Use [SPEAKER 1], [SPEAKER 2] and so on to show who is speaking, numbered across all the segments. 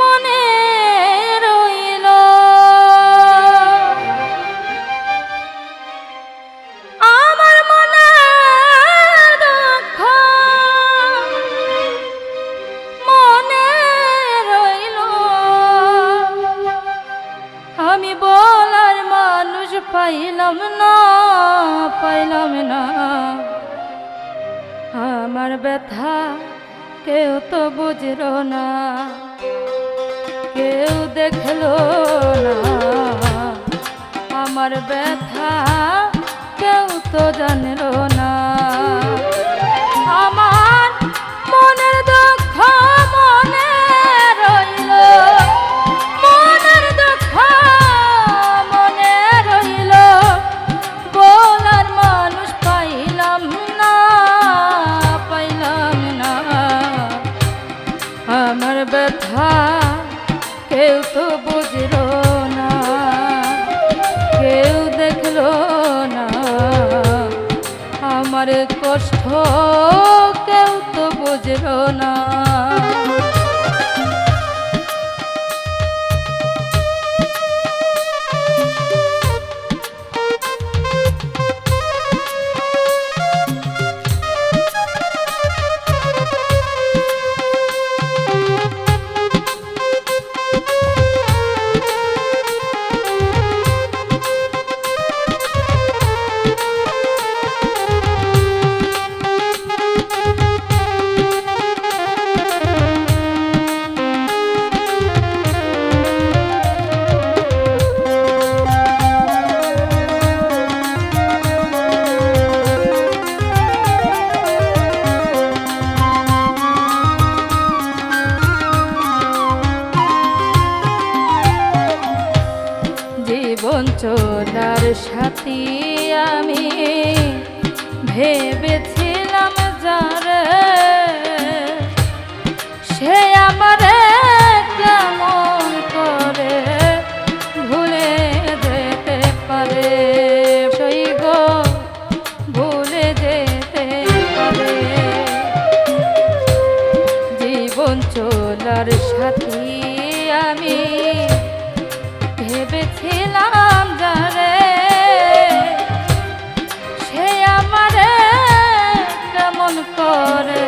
[SPEAKER 1] মনে রইল, আমার মনের দুঃখ মনে রইল। আমি বলার মানুষ পাইলাম না, পাইলাম না। আমার ব্যথা কেউ তো বুঝলো না, কেউ দেখলো না। আমার ব্যথা কেউ তো জানলো না। আমার মনের দুঃখ মনে রইল, মনের দুঃখ মনে রইল। বলার মানুষ পাইলাম না, পাইলাম না। আমার ব্যথা কেউ তো বুঝলো না, কেউ দেখলো না। আমার কষ্ট কেউ তো বুঝলো না। জীবন চলার সাথী আমি ভেবেছিলাম যারে, সে আমারে কেমন করে ভুলে যেতে পারে। সেই গো ভুলে যেতে পারে। জীবন চলার সাথী আমি ভেবেছিলাম যারে, সে আমারে কেমন করে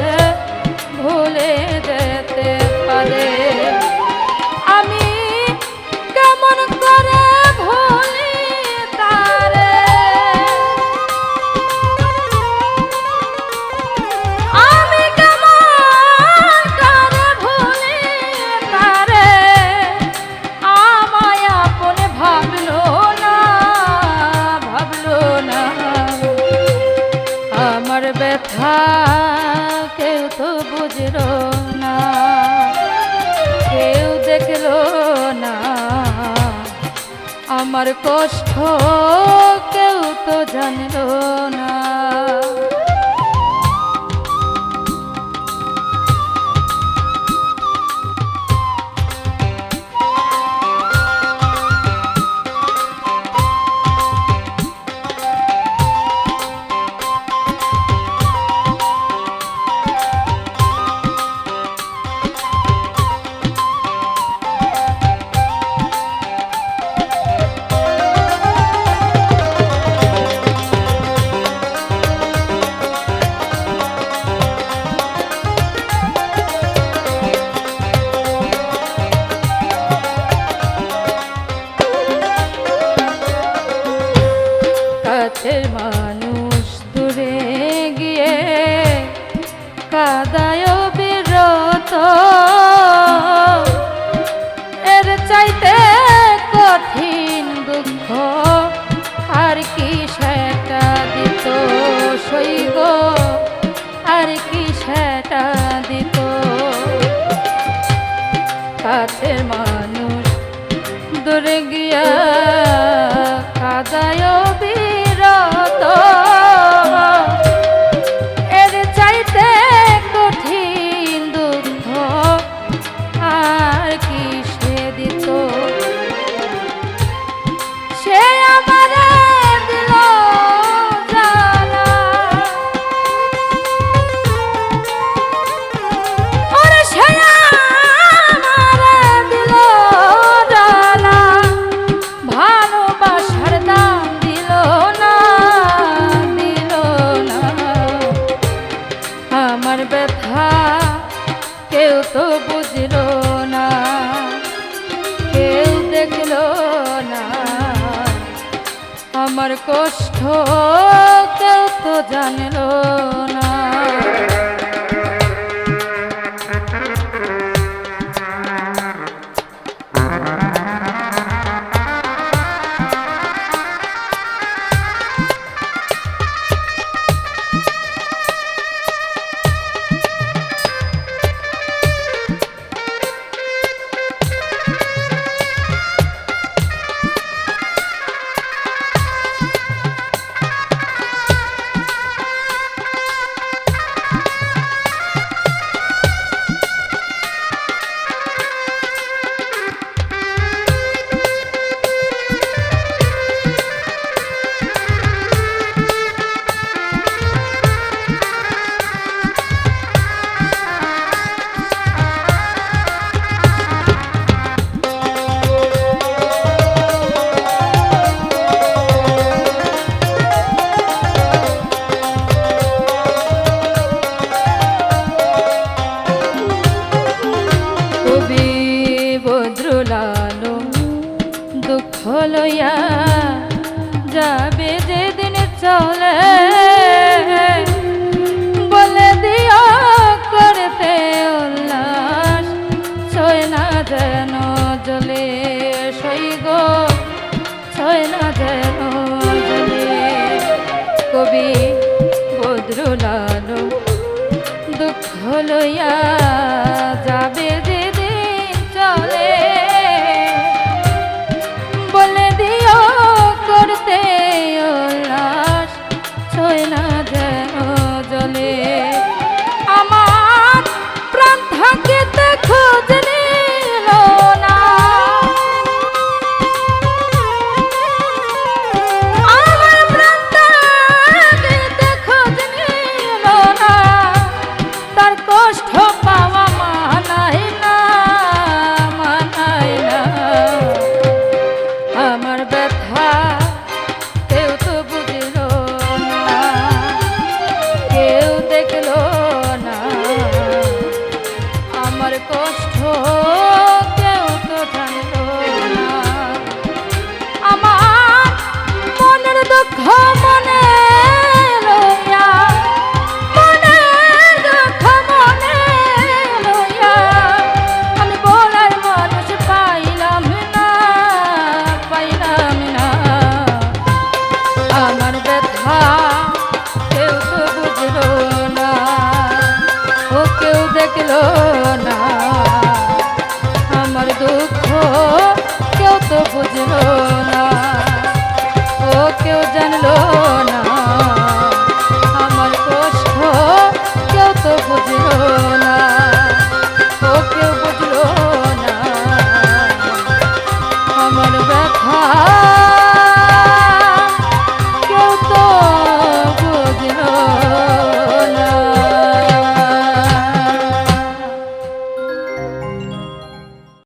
[SPEAKER 1] ভুলে যেতে পারে। আমি কেমন করে ভুলি তারে, আমি কেমন করে ভুলি তারে। আমায় আপন ভাবলো না, ভাবলো না। আমার ব্যথা কেউ তো বুঝলো না, কেউ দেখলো না। আমার কষ্ট কেউ তো জানলো না। কাছের মানুষ দূরে গিয়ে কাদায় বিরত, এর চাইতে কঠিন দুঃখ আর কি সেটা দিত। সই গো আর কি সেটা দিত। কাছের মানুষ দূরে গিয়া কাদায় বিরত, এর চাইতে কঠিন দুঃখ আর কি সে দিত। সে আমারে দিল জ্বালা, আমার কষ্ট কেউ তো জানলো না। দুঃখ লইয়া যাবে যেদিন চলে, বলে দিও করতে উল্লাস ছয় না যেন জলে, সইগ ছয় না যেন জলে। কবি বদরুল আলম দুঃখ লইয়া যাবে যেদিন চলে, বলে দিও করতে উল্লাস ছয় না যেন জলে। আমার প্রাণ থাকিতে খোঁজ নিল না, আমার প্রাণ থাকিতে খোঁজ নিল না, তার কষ্ট পাওয়া মানাই না, মানাই না। আমার ব্যথা